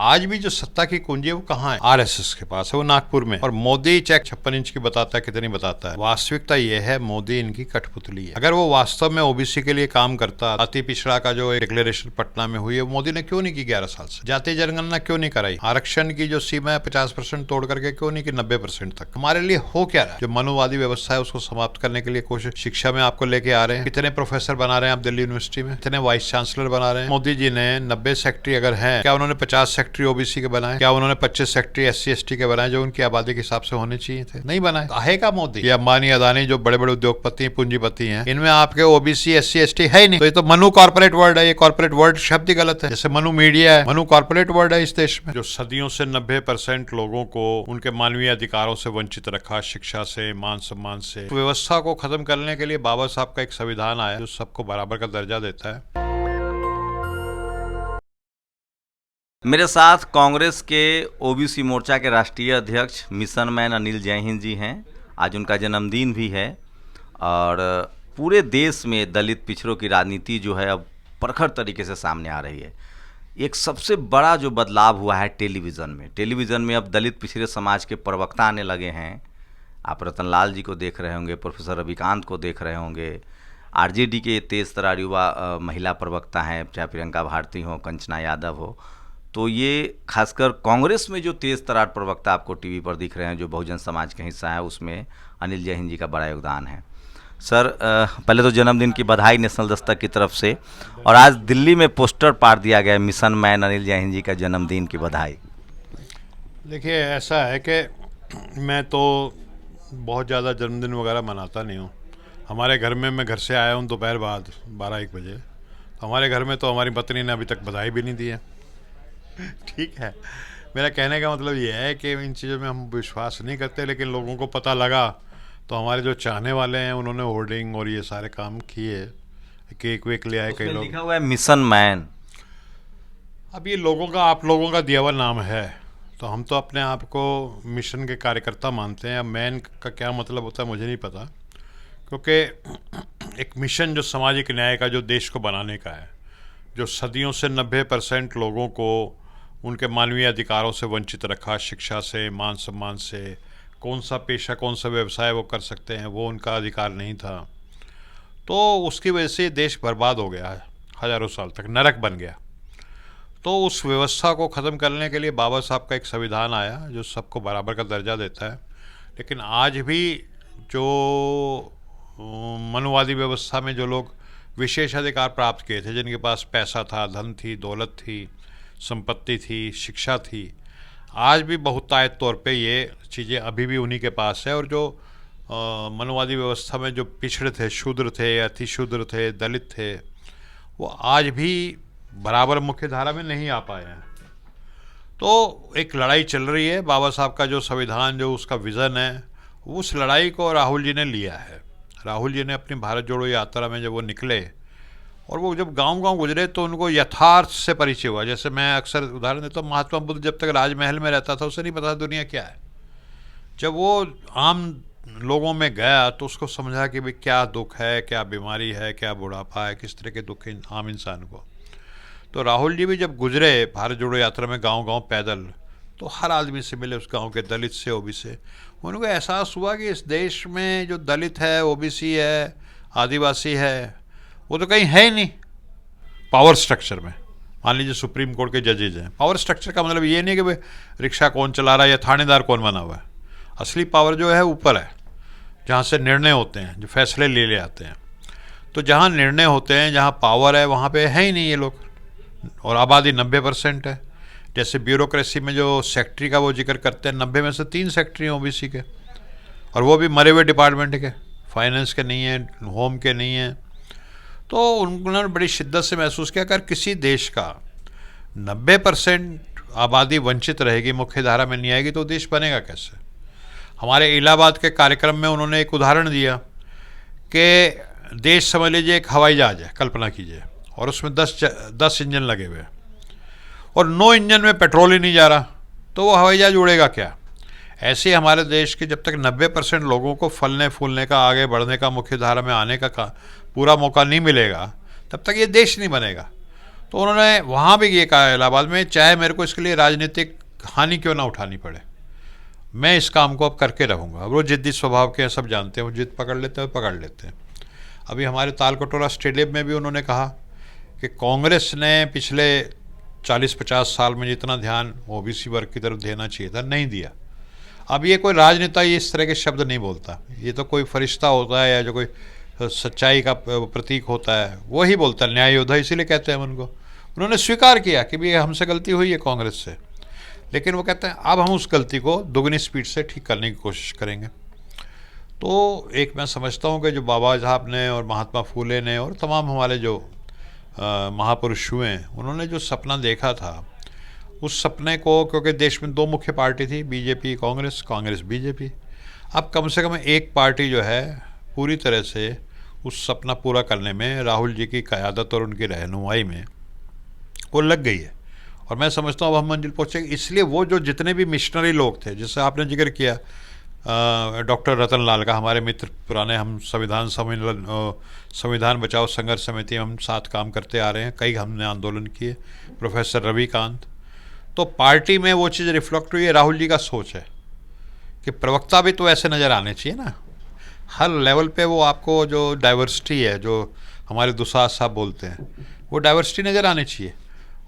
आज भी जो सत्ता की कुंजी है वो कहाँ है? आरएसएस के पास है, वो नागपुर में। और मोदी चेक 56 इंच की बताता है, कितनी बताता है। वास्तविकता ये है, मोदी इनकी कठपुतली है। अगर वो वास्तव में ओबीसी के लिए काम करता, अति पिछड़ा का जो डिक्लेरेशन पटना में हुई है, मोदी ने क्यों नहीं की 11 साल से? जातीय जनगणना क्यों नहीं कराई? आरक्षण की जो सीमा है 50% तोड़ करके क्यों नहीं की 90% तक? हमारे लिए हो क्या रहा है? जो मनुवादी व्यवस्था है उसको समाप्त करने के लिए कोशिश शिक्षा में आपको लेके आ रहे हैं। कितने प्रोफेसर बना रहे हैं आप दिल्ली यूनिवर्सिटी में? कितने वाइस चांसलर बना रहे हैं? मोदी जी ने 90 सेक्रेटरी अगर है, क्या उन्होंने 50 सेक्रेटरी ओबीसी के बनाए? क्या उन्होंने 25 सेक्रेटरी एससी एसटी के बनाए जो उनकी आबादी के हिसाब से होने चाहिए थे? नहीं बनाए। काहेगा मोदी? ये अंबानी अदानी जो बड़े बड़े उद्योगपति पूंजीपति हैं, इनमें आपके ओबीसी एससी एसटी है ही नहीं। तो ये तो मनु कॉर्पोरेट वर्ड है। ये कॉर्पोरेट वर्ड शब्द ही गलत है। जैसे मनु मीडिया है, मनु कॉर्पोरेट वर्ड है इस देश में। जो सदियों से 90% लोगों को उनके मानवीय अधिकारों से वंचित रखा, शिक्षा से, मान सम्मान से, व्यवस्था को खत्म करने के लिए बाबा साहब का एक संविधान आया जो सबको बराबर का दर्जा देता है। मेरे साथ कांग्रेस के ओबीसी मोर्चा के राष्ट्रीय अध्यक्ष मिशन मैन अनिल जय हिंद जी हैं। आज उनका जन्मदिन भी है और पूरे देश में दलित पिछड़ों की राजनीति जो है अब प्रखर तरीके से सामने आ रही है। एक सबसे बड़ा जो बदलाव हुआ है टेलीविज़न में अब दलित पिछड़े समाज के प्रवक्ता आने लगे हैं। आप रतनलाल जी को देख रहे होंगे, प्रोफेसर रविकांत को देख रहे होंगे, आरजेडी के तेज तरार युवा महिला प्रवक्ता हैं, चाहे प्रियंका भारती हो, कंचना यादव हो। तो ये खासकर कांग्रेस में जो तेज़ तरार प्रवक्ता आपको टीवी पर दिख रहे हैं, जो बहुजन समाज का हिस्सा है, उसमें अनिल जय हिंद जी का बड़ा योगदान है। सर, पहले तो जन्मदिन की बधाई नेशनल दस्तक की तरफ से। और आज दिल्ली में पोस्टर पार दिया गया, मिशन मैन अनिल जय हिंद जी का जन्मदिन की बधाई। देखिए, ऐसा है कि मैं तो बहुत ज़्यादा जन्मदिन वगैरह मनाता नहीं हूँ। हमारे घर में, मैं घर से आया हूँ दोपहर बाद 12-1 बजे, तो हमारे घर में तो हमारी पत्नी ने अभी तक बधाई भी नहीं दी है। ठीक है, मेरा कहने का मतलब ये है कि इन चीज़ों में हम विश्वास नहीं करते, लेकिन लोगों को पता लगा तो हमारे जो चाहने वाले हैं उन्होंने होर्डिंग और ये सारे काम किए, केक वेक ले आए कई लोग। लिखा हुआ है मिशन मैन। अब ये लोगों का, आप लोगों का दिया हुआ नाम है, तो हम तो अपने आप को मिशन के कार्यकर्ता मानते हैं। अब मैन का क्या मतलब होता है मुझे नहीं पता, क्योंकि एक मिशन जो सामाजिक न्याय का, जो देश को बनाने का है, जो सदियों से 90% लोगों को उनके मानवीय अधिकारों से वंचित रखा, शिक्षा से, मान सम्मान से, कौन सा पेशा, कौन सा व्यवसाय वो कर सकते हैं, वो उनका अधिकार नहीं था। तो उसकी वजह से देश बर्बाद हो गया है, हज़ारों साल तक नरक बन गया। तो उस व्यवस्था को ख़त्म करने के लिए बाबा साहब का एक संविधान आया जो सबको बराबर का दर्जा देता है। लेकिन आज भी जो मनुवादी व्यवस्था में जो लोग विशेष अधिकार प्राप्त किए थे, जिनके पास पैसा था, धन थी, दौलत थी, संपत्ति थी, शिक्षा थी, आज भी बहुतायत तौर पे ये चीज़ें अभी भी उन्हीं के पास है। और जो मनुवादी व्यवस्था में जो पिछड़े थे, शूद्र थे, अति शूद्र थे, दलित थे, वो आज भी बराबर मुख्य धारा में नहीं आ पाए हैं। तो एक लड़ाई चल रही है। बाबा साहब का जो संविधान, जो उसका विज़न है, उस लड़ाई को राहुल जी ने लिया है। राहुल जी ने अपनी भारत जोड़ो यात्रा में जब वो निकले और वो जब गांव-गांव गुजरे तो उनको यथार्थ से परिचय हुआ। जैसे मैं अक्सर उदाहरण देता हूँ, महात्मा बुद्ध जब तक राजमहल में रहता था उसे नहीं पता दुनिया क्या है। जब वो आम लोगों में गया तो उसको समझा कि भाई क्या दुख है, क्या बीमारी है, क्या बुढ़ापा है, किस तरह के दुख है आम इंसान को। तो राहुल जी भी जब गुजरे भारत जोड़ो यात्रा में गाँव-गाँव पैदल, तो हर आदमी से मिले, उस गाँव के दलित से, ओबीसी से। उनको एहसास हुआ कि इस देश में जो दलित है, ओबीसी है, आदिवासी है, वो तो कहीं है ही नहीं पावर स्ट्रक्चर में। मान लीजिए सुप्रीम कोर्ट के जजेज हैं, पावर स्ट्रक्चर का मतलब ये नहीं कि भाई रिक्शा कौन चला रहा है या थानेदार कौन बना हुआ है। असली पावर जो है ऊपर है, जहाँ से निर्णय होते हैं, जो फैसले ले आते हैं। तो जहाँ निर्णय होते हैं, जहाँ पावर है, वहाँ पे है ही नहीं ये लोग। और आबादी 90% है। जैसे ब्यूरोक्रेसी में जो सेक्रेटरी का वो जिक्र करते हैं, 90 में से 3 सेक्रेटरी हैं ओबीसी के, और वो भी मरे हुए डिपार्टमेंट के, फाइनेंस के नहीं हैं, होम के नहीं हैं। तो उन्होंने बड़ी शिद्दत से महसूस किया, अगर किसी देश का 90% आबादी वंचित रहेगी, मुख्य धारा में नहीं आएगी, तो देश बनेगा कैसे। हमारे इलाहाबाद के कार्यक्रम में उन्होंने एक उदाहरण दिया कि देश समझ लीजिए एक हवाई जहाज है, कल्पना कीजिए, और उसमें 10 इंजन लगे हुए हैं और 9 इंजन में पेट्रोल ही नहीं जा रहा, तो वो हवाई जहाज उड़ेगा क्या। ऐसे ही हमारे देश के जब तक 90% लोगों को फलने फूलने का, आगे बढ़ने का, मुख्य धारा में आने का पूरा मौका नहीं मिलेगा, तब तक ये देश नहीं बनेगा। तो उन्होंने वहाँ भी ये कहा इलाहाबाद में, चाहे मेरे को इसके लिए राजनीतिक हानि क्यों ना उठानी पड़े, मैं इस काम को अब करके रहूँगा। अब वो जिद्दी स्वभाव के हैं, सब जानते हैं, वो जिद पकड़ लेते हैं, पकड़ लेते हैं। अभी हमारे तालकटोरा स्टेडियम में भी उन्होंने कहा कि कांग्रेस ने पिछले 40-50 साल में जितना ध्यान ओबीसी वर्ग की तरफ देना चाहिए था, नहीं दिया। अब ये कोई राजनेता ये इस तरह के शब्द नहीं बोलता, ये तो कोई फरिश्ता होता है या जो कोई सच्चाई का प्रतीक होता है वो ही बोलता है, न्याय योद्धा इसीलिए कहते हैं उनको। उन्होंने स्वीकार किया कि भी हमसे गलती हुई है कांग्रेस से, लेकिन वो कहते हैं अब हम उस गलती को दोगुनी स्पीड से ठीक करने की कोशिश करेंगे। तो एक मैं समझता हूँ कि जो बाबा साहब ने और महात्मा फूले ने और तमाम हमारे जो महापुरुष हुए हैं, उन्होंने जो सपना देखा था, उस सपने को, क्योंकि देश में दो मुख्य पार्टी थी, बीजेपी कांग्रेस, कांग्रेस बीजेपी, अब कम से कम एक पार्टी जो है पूरी तरह से उस सपना पूरा करने में राहुल जी की क़यादत और उनकी रहनुमाई में वो लग गई है। और मैं समझता हूँ अब हम मंजिल पहुँचेंगे। इसलिए वो जो जितने भी मिशनरी लोग थे, जिससे आपने जिक्र किया डॉक्टर रतन लाल का, हमारे मित्र पुराने, हम संविधान बचाओ संघर्ष समिति में हम साथ काम करते आ रहे हैं, कई हमने आंदोलन किए, प्रोफेसर रविकांत, तो पार्टी में वो चीज़ रिफ्लेक्ट हुई है। राहुल जी का सोच है कि प्रवक्ता भी तो ऐसे नज़र आने चाहिए ना, हर लेवल पे वो आपको जो डाइवर्सिटी है, जो हमारे दुसाध साहब बोलते हैं, वो डाइवर्सिटी नज़र आनी चाहिए।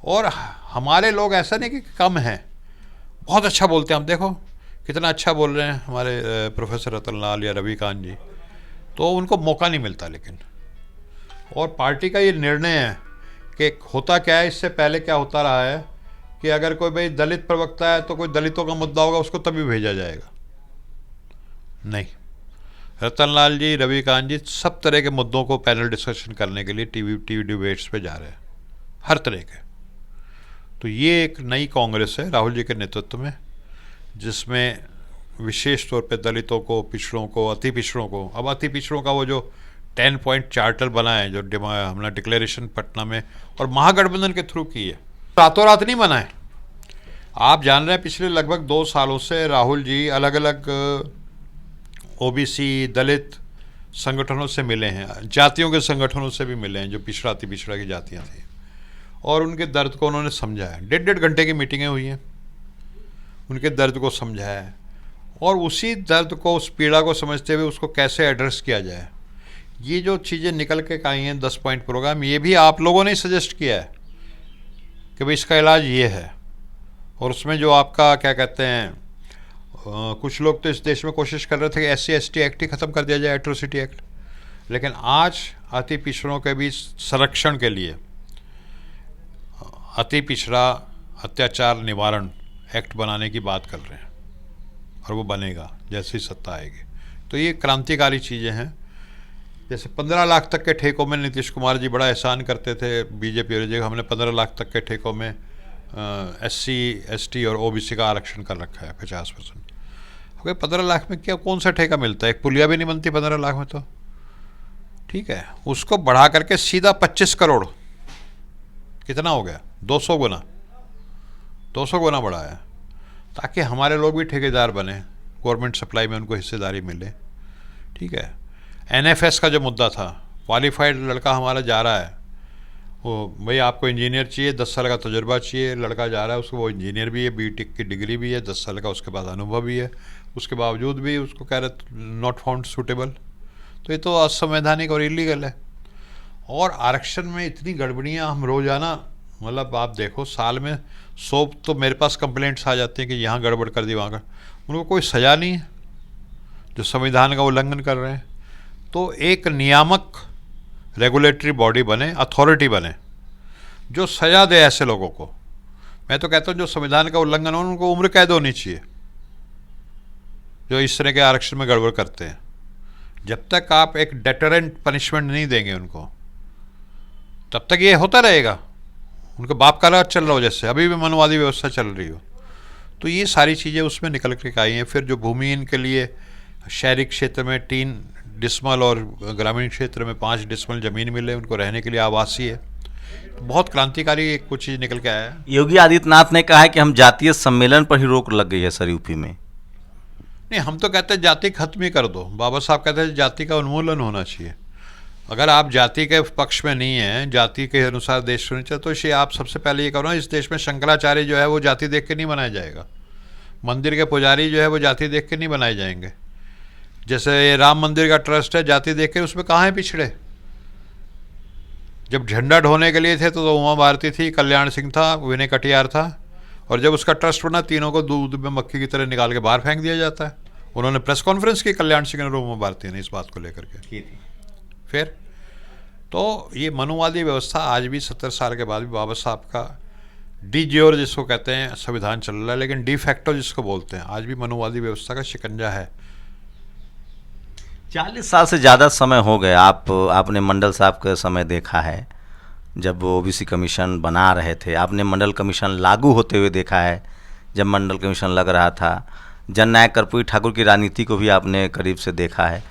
और हमारे लोग ऐसा नहीं कि कम हैं, बहुत अच्छा बोलते हैं। हम देखो कितना अच्छा बोल रहे हैं हमारे प्रोफेसर रतन लाल या रविकांत जी, तो उनको मौका नहीं मिलता। लेकिन और पार्टी का ये निर्णय है कि होता क्या है, इससे पहले क्या होता रहा है कि अगर कोई भाई दलित प्रवक्ता है तो कोई दलितों का मुद्दा होगा, उसको तभी भेजा जाएगा। नहीं, रतनलाल जी, रविकांत जी सब तरह के मुद्दों को पैनल डिस्कशन करने के लिए टीवी डिबेट्स पे जा रहे हैं, हर तरह के। तो ये एक नई कांग्रेस है राहुल जी के नेतृत्व में, जिसमें विशेष तौर पे दलितों को, पिछड़ों को, अति पिछड़ों को, अब अति पिछड़ों का वो जो 10 पॉइंट चार्टर बना है, जो हमने डिक्लेरेशन पटना में और महागठबंधन के थ्रू की है, रातों रात नहीं बना है। आप जान रहे हैं पिछले लगभग 2 सालों से राहुल जी अलग अलग ओबीसी दलित संगठनों से मिले हैं, जातियों के संगठनों से भी मिले हैं, जो पिछड़ा अति पिछड़ा की जातियाँ थी, और उनके दर्द को उन्होंने समझा है। 1.5 घंटे की मीटिंगें हुई हैं, उनके दर्द को समझा है, और उसी दर्द को, उस पीड़ा को समझते हुए उसको कैसे एड्रेस किया जाए। ये जो चीज़ें निकल के आई हैं 10 पॉइंट प्रोग्राम, ये भी आप लोगों ने सजेस्ट किया है कि भाई इसका इलाज ये है। और उसमें जो आपका क्या कहते हैं, कुछ लोग तो इस देश में कोशिश कर रहे थे कि SC/ST एक्ट ही ख़त्म कर दिया जाए, एट्रोसिटी एक्ट, लेकिन आज अति पिछड़ों के भी संरक्षण के लिए अति पिछड़ा अत्याचार निवारण एक्ट बनाने की बात कर रहे हैं, और वो बनेगा जैसे ही सत्ता आएगी। तो ये क्रांतिकारी चीज़ें हैं। जैसे 15 लाख तक के ठेकों में नीतीश कुमार जी बड़ा एहसान करते थे बीजेपी और जगह, हमने 15 लाख तक के ठेकों में SC/ST और OBC का आरक्षण कर रखा है 50%। 15 लाख में क्या, कौन सा ठेका मिलता है? एक पुलिया भी नहीं बनती 15 लाख में, तो ठीक है, उसको बढ़ा करके सीधा 25 करोड़, कितना हो गया? 200 गुना, 200 गुना बढ़ाया, ताकि हमारे लोग भी ठेकेदार बने, गवर्नमेंट सप्लाई में उनको हिस्सेदारी मिले। ठीक है, NFS का जो मुद्दा था, क्वालिफाइड लड़का हमारा जा रहा है, वो भाई आपको इंजीनियर चाहिए, 10 साल का तजुर्बा चाहिए, लड़का जा रहा है, उसको वो इंजीनियर भी है, BTech की डिग्री भी है, 10 साल का उसके बाद अनुभव भी है, उसके बावजूद भी उसको कह रहे नॉट फाउंड सूटेबल। तो ये तो असंवैधानिक और इलीगल है। और आरक्षण में इतनी गड़बड़ियाँ हम रोज़ाना, मतलब आप देखो साल में 100 तो मेरे पास कंप्लेंट्स आ जाती हैं कि यहाँ गड़बड़ कर दी, वहाँ कर, उनको कोई सज़ा नहीं है जो संविधान का उल्लंघन कर रहे हैं। तो एक नियामक रेगुलेटरी बॉडी बने, अथॉरिटी बने, जो सज़ा दे ऐसे लोगों को। मैं तो कहता हूँ जो संविधान का उल्लंघन हो उनको उम्र कैद होनी चाहिए, जो इस तरह के आरक्षण में गड़बड़ करते हैं। जब तक आप एक डेटरेंट पनिशमेंट नहीं देंगे उनको, तब तक ये होता रहेगा। उनका बाप का राज चल रहा हो, जैसे अभी भी मनवादी व्यवस्था चल रही हो। तो ये सारी चीज़ें उसमें निकल के आई हैं। फिर जो भूमिहीन के लिए शहरी क्षेत्र में 3 डिसमल और ग्रामीण क्षेत्र में 5 डिसमल ज़मीन मिले, उनको रहने के लिए आवासीय है। तो बहुत क्रांतिकारी कुछ चीज़ निकल के आया है। योगी आदित्यनाथ ने कहा है कि हम जातीय सम्मेलन पर ही रोक लग गई है सर यूपी में। नहीं, हम तो कहते हैं जाति खत्म ही कर दो। बाबा साहब कहते हैं जाति का उन्मूलन होना चाहिए। अगर आप जाति के पक्ष में नहीं हैं, जाति के अनुसार देश होना चाहिए, तो ये आप सबसे पहले ये करो ना, इस देश में शंकराचार्य जो है वो जाति देख के नहीं बनाया जाएगा, मंदिर के पुजारी जो है वो जाति देख के नहीं बनाए जाएंगे। जैसे ये राम मंदिर का ट्रस्ट है, जाति देख के उसमें कहाँ है पिछड़े। जब झंडा ढोने के लिए थे तो उमा भारती थी, कल्याण सिंह था, विनय कटियार था, और जब उसका ट्रस्ट बना तीनों को दूध में मक्खी की तरह निकाल के बाहर फेंक दिया जाता है। उन्होंने प्रेस कॉन्फ्रेंस की, कल्याण सिंह और उमा भारती ने, इस बात को लेकर के। फिर तो ये मनुवादी व्यवस्था आज भी 70 साल के बाद भी बाबा साहब का डी ज्योर जिसको कहते हैं संविधान चल रहा है, लेकिन डी फैक्टो जिसको बोलते हैं, आज भी मनुवादी व्यवस्था का शिकंजा है। 40 साल से ज़्यादा समय हो गए, आपने मंडल साहब का समय देखा है, जब वो ओबीसी कमीशन बना रहे थे, आपने मंडल कमीशन लागू होते हुए देखा है, जब मंडल कमीशन लग रहा था, जननायक कर्पूरी ठाकुर की राजनीति को भी आपने करीब से देखा है।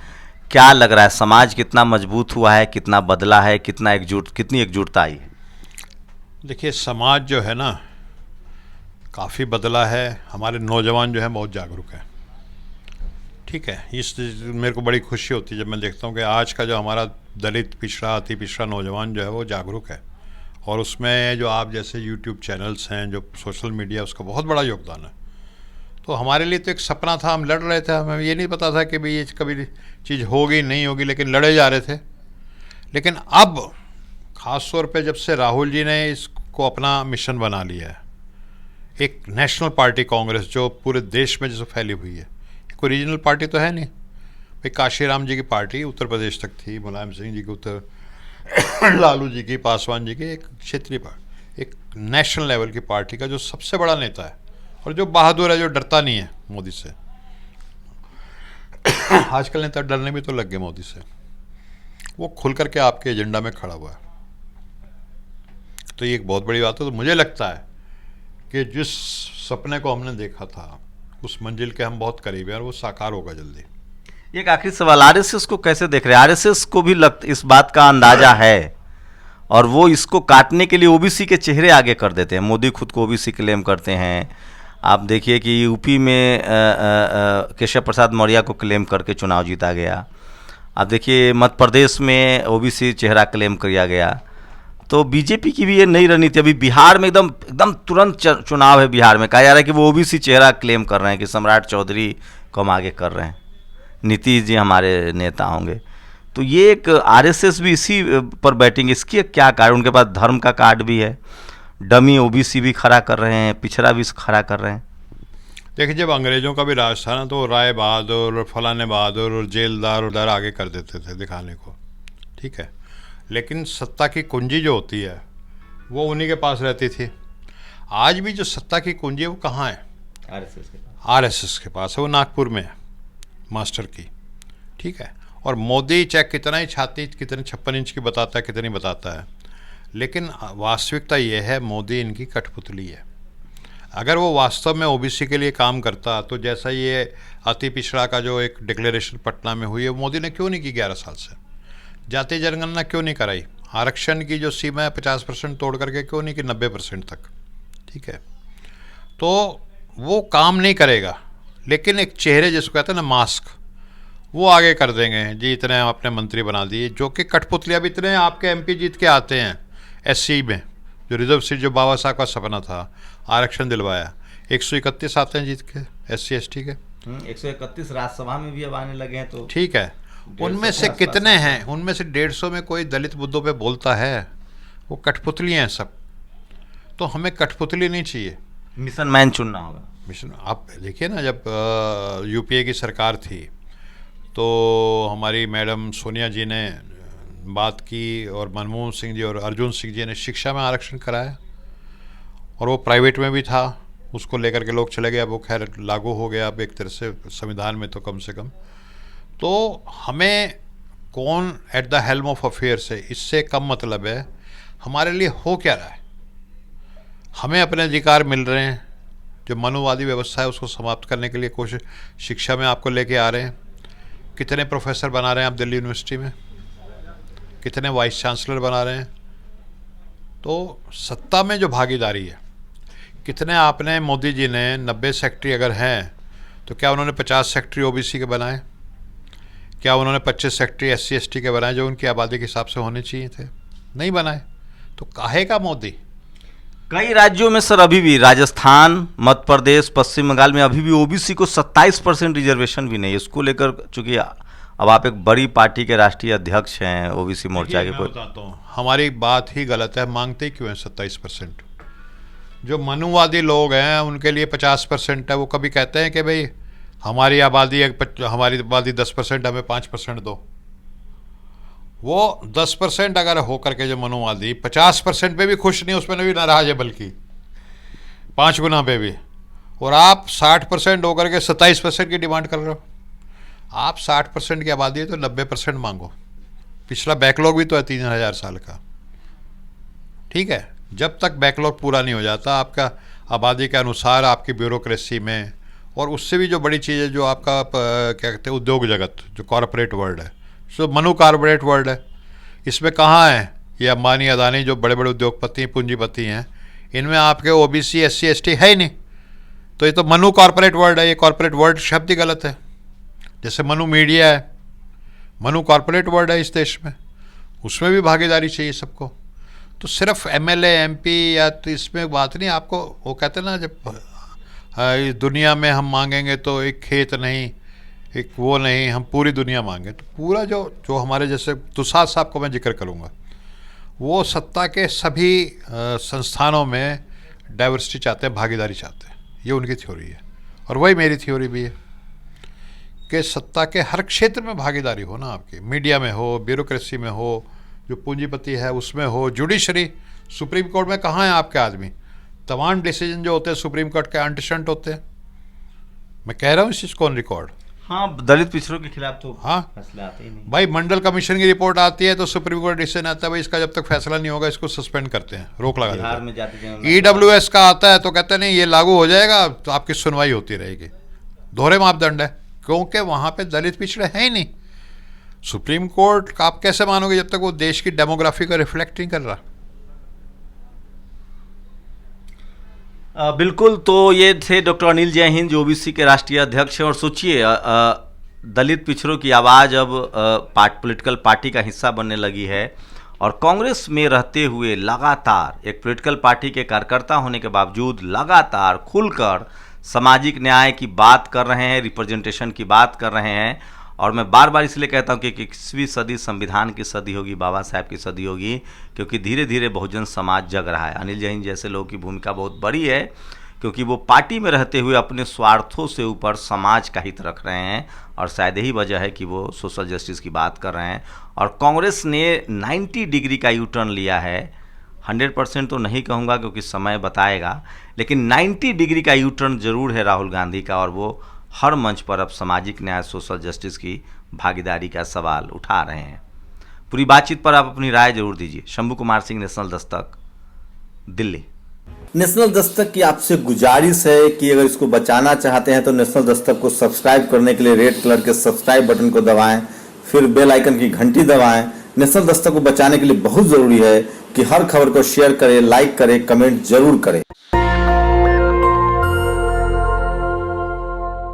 क्या लग रहा है, समाज कितना मजबूत हुआ है, कितना बदला है, कितनी एकजुटता आई है? देखिए, समाज जो है ना काफ़ी बदला है, हमारे नौजवान जो है बहुत जागरूक है। ठीक है, इस मेरे को बड़ी खुशी होती है जब मैं देखता हूँ कि आज का जो हमारा दलित पिछड़ा, अति पिछड़ा नौजवान जो है वो जागरूक है, और उसमें जो आप जैसे यूट्यूब चैनल्स हैं, जो सोशल मीडिया, उसका बहुत बड़ा योगदान है। तो हमारे लिए तो एक सपना था, हम लड़ रहे थे, हमें ये नहीं पता था कि भाई ये कभी चीज़ होगी नहीं होगी, लेकिन लड़े जा रहे थे। लेकिन अब ख़ास तौर पे जब से राहुल जी ने इसको अपना मिशन बना लिया है, एक नेशनल पार्टी कांग्रेस जो पूरे देश में जैसे फैली हुई है, कोई रीजनल पार्टी तो है नहीं भाई। काशीराम जी की पार्टी उत्तर प्रदेश तक थी, मुलायम सिंह जी की उत्तर, लालू जी की, पासवान जी की, एक क्षेत्रीय पार्टी, एक नेशनल लेवल की पार्टी का जो सबसे बड़ा नेता है और जो बहादुर है, जो डरता नहीं है मोदी से। आजकल नेता डरने भी तो लग गए मोदी से, वो खुल करके आपके एजेंडा में खड़ा हुआ है, तो ये एक बहुत बड़ी बात है। तो मुझे लगता है कि जिस सपने को हमने देखा था उस मंजिल के हम बहुत करीब हैं और वो साकार होगा जल्दी। एक आखिरी सवाल, आरएसएस को कैसे देख रहे हैं? आरएसएस को भी इस बात का अंदाजा है और वो इसको काटने के लिए ओबीसी के चेहरे आगे कर देते हैं। मोदी खुद को ओबीसी क्लेम करते हैं। आप देखिए कि यूपी में केशव प्रसाद मौर्य को क्लेम करके चुनाव जीता गया। आप देखिए मध्य प्रदेश में ओबीसी चेहरा क्लेम किया गया। तो बीजेपी की भी ये नई रणनीति, अभी बिहार में एकदम तुरंत चुनाव है, बिहार में कहा जा रहा है कि वो ओबीसी चेहरा क्लेम कर रहे हैं कि सम्राट चौधरी को हम आगे कर रहे हैं, नीतीश जी हमारे नेता होंगे। तो ये एक आरएसएस भी इसी पर बैटिंग, इसकी क्या कारण? उनके पास धर्म का कार्ड भी है, डमी ओबीसी भी खड़ा कर रहे हैं, पिछड़ा भी खड़ा कर रहे हैं। देखिए, जब अंग्रेज़ों का भी राज था ना, तो राय बहादुर और फलाने बहादुर और जेलदार उधर आगे कर देते थे दिखाने को। ठीक है, लेकिन सत्ता की कुंजी जो होती है वो उन्हीं के पास रहती थी। आज भी जो सत्ता की कुंजी है वो कहाँ है? आरएसएस के पास है, वो नागपुर में है, मास्टर की। ठीक है, और मोदी चाहे कितना ही छाती कितने 56 इंच की बताता है, कितनी बताता है, लेकिन वास्तविकता ये है मोदी इनकी कठपुतली है। अगर वो वास्तव में ओबीसी के लिए काम करता, तो जैसा ये अति पिछड़ा का जो एक डिक्लेरेशन पटना में हुई है, मोदी ने क्यों नहीं की 11 साल से? जाति जनगणना क्यों नहीं कराई? आरक्षण की जो सीमा है 50% तोड़ करके क्यों नहीं कि 90% तक? ठीक है, तो वो काम नहीं करेगा, लेकिन एक चेहरे जिसको कहते हैं ना मास्क, वो आगे कर देंगे जी। इतने अपने मंत्री बना दिए, जो कि कठपुतलियाँ भी इतने आपके एमपी जीत के आते हैं एससी में, जो रिजर्व सीट जो बाबा साहब का सपना था, आरक्षण दिलवाया, 131 आते हैं जीत के एससी एसटी के। 131 राज्यसभा में भी अब आने लगे हैं। तो ठीक है, उनमें से कितने हैं? उनमें से 150 में कोई दलित मुद्दों पे बोलता है? वो कठपुतली हैं सब। तो हमें कठपुतली नहीं चाहिए, मिशन मैन चुनना होगा। मिशन, आप देखिए ना, जब यूपीए की सरकार थी तो हमारी मैडम सोनिया जी ने बात की, और मनमोहन सिंह जी और अर्जुन सिंह जी ने शिक्षा में आरक्षण कराया, और वो प्राइवेट में भी था, उसको लेकर के लोग चले गए। अब वो खैर लागू हो गया, अब एक तरह से संविधान में तो कम से कम। तो हमें कौन at the helm of affairs है, इससे कम मतलब है हमारे लिए हो क्या रहा है। हमें अपने अधिकार मिल रहे हैं, जो मनुवादी व्यवस्था है उसको समाप्त करने के लिए कोशिश शिक्षा में आपको लेके आ रहे हैं। कितने प्रोफेसर बना रहे हैं आप दिल्ली यूनिवर्सिटी में, कितने वाइस चांसलर बना रहे हैं। तो सत्ता में जो भागीदारी है, कितने आपने, मोदी जी ने 90 सेक्रेटरी अगर हैं तो क्या उन्होंने 50 सेक्रेटरी ओबीसी के बनाए? क्या उन्होंने 25 सेक्टर SC ST के बनाए जो उनकी आबादी के हिसाब से होने चाहिए थे? नहीं बनाए। तो काहे का मोदी? कई राज्यों में सर अभी भी, राजस्थान, मध्य प्रदेश, पश्चिम बंगाल में अभी भी ओबीसी को 27% रिजर्वेशन भी नहीं है। इसको लेकर चूंकि अब आप एक बड़ी पार्टी के राष्ट्रीय अध्यक्ष हैं ओबीसी मोर्चा के, मैं बताता हूँ, हमारी बात ही गलत है। मांगते ही क्यों है 27%? जो मनुवादी लोग हैं उनके लिए 50% है। वो कभी कहते हैं कि भाई हमारी आबादी 10%, हमें 5% दो। वो 10% अगर होकर के जो मनुवादी 50% पे भी खुश नहीं, उसमें भी नाराज है, बल्कि 5 गुना पे भी। और आप 60% होकर के 27% की डिमांड कर रहे हो। आप 60% की आबादी है तो 90% मांगो। पिछला बैकलॉग भी तो है 3000 साल का, ठीक है। जब तक बैकलॉग पूरा नहीं हो जाता आपका आबादी के अनुसार आपकी ब्यूरोक्रेसी में, और उससे भी जो बड़ी चीज़ है जो आपका क्या कहते हैं उद्योग जगत, जो कॉरपोरेट वर्ल्ड है, सो मनु कॉरपोरेट वर्ल्ड है, इसमें कहाँ है ये अंबानी अदानी जो बड़े बड़े उद्योगपति पूंजीपति हैं, इनमें आपके OBC SC ST है ही नहीं। तो ये तो मनु कॉरपोरेट वर्ल्ड है। ये कॉरपोरेट वर्ल्ड शब्द ही गलत है। जैसे मनु मीडिया है, मनु कॉरपोरेट वर्ल्ड है इस देश में, उसमें भी भागीदारी चाहिए सबको। तो सिर्फ MLA MP या तो इसमें बात नहीं। आपको वो कहते हैं ना, जब इस दुनिया में हम मांगेंगे तो एक खेत नहीं, एक वो नहीं, हम पूरी दुनिया मांगे। तो पूरा जो हमारे जैसे तुषार साहब को मैं जिक्र करूँगा, वो सत्ता के सभी संस्थानों में डाइवर्सिटी चाहते हैं, भागीदारी चाहते हैं। ये उनकी थ्योरी है और वही मेरी थ्योरी भी है कि सत्ता के हर क्षेत्र में भागीदारी हो ना, आपकी मीडिया में हो, ब्यूरोक्रेसी में हो, जो पूंजीपति है उसमें हो, जुडिशरी, सुप्रीम कोर्ट में कहाँ हैं आपके आदमी? तमाम डिसीजन जो होते हैं सुप्रीम कोर्ट के अंटशंट होते हैं। मैं कह रहा हूँ इस चीज़ को ऑन रिकॉर्ड। हाँ, दलित पिछड़ों के खिलाफ तो हाँ फैसला आते ही नहीं भाई। मंडल कमीशन की रिपोर्ट आती है तो सुप्रीम कोर्ट डिसीजन आता है भाई इसका जब तक फैसला नहीं होगा इसको सस्पेंड करते हैं, रोक लगा देते हैं। में जाते EWS का आता है तो कहते हैं नहीं ये लागू हो जाएगा तो आपकी सुनवाई होती रहेगी। दोहरे मापदंड है, क्योंकि वहाँ पे दलित पिछड़े हैं ही नहीं। सुप्रीम कोर्ट आप कैसे मानोगे जब तक वो देश की डेमोग्राफी को रिफ्लेक्ट नहीं कर रहा? बिल्कुल। तो ये थे डॉक्टर अनिल जय हिंद जो ओबीसी के राष्ट्रीय अध्यक्ष हैं। और सोचिए दलित पिछड़ों की आवाज़ अब पॉलिटिकल पार्टी का हिस्सा बनने लगी है, और कांग्रेस में रहते हुए लगातार एक पॉलिटिकल पार्टी के कार्यकर्ता होने के बावजूद लगातार खुलकर सामाजिक न्याय की बात कर रहे हैं, रिप्रेजेंटेशन की बात कर रहे हैं। और मैं बार बार इसलिए कहता हूं कि 21वीं सदी संविधान की सदी होगी, बाबा साहब की सदी होगी, क्योंकि धीरे धीरे बहुजन समाज जग रहा है। अनिल जैन जैसे लोगों की भूमिका बहुत बड़ी है, क्योंकि वो पार्टी में रहते हुए अपने स्वार्थों से ऊपर समाज का हित रख रहे हैं, और शायद यही वजह है कि वो सोशल जस्टिस की बात कर रहे हैं। और कांग्रेस ने 90 डिग्री का यू टर्न लिया है। 100% तो नहीं कहूँगा क्योंकि समय बताएगा, लेकिन 90 डिग्री का यू टर्न जरूर है राहुल गांधी का, और वो हर मंच पर अब सामाजिक न्याय, सोशल जस्टिस की भागीदारी का सवाल उठा रहे हैं। पूरी बातचीत पर आप अपनी राय जरूर दीजिए। शंभू कुमार सिंह, नेशनल दस्तक, दिल्ली। नेशनल दस्तक की आपसे गुजारिश है कि अगर इसको बचाना चाहते हैं तो नेशनल दस्तक को सब्सक्राइब करने के लिए रेड कलर के सब्सक्राइब बटन को दबाएं, फिर बेल आइकन की घंटी दबाएं। नेशनल दस्तक को बचाने के लिए बहुत जरूरी है कि हर खबर को शेयर करें, लाइक करें, कमेंट जरूर करें।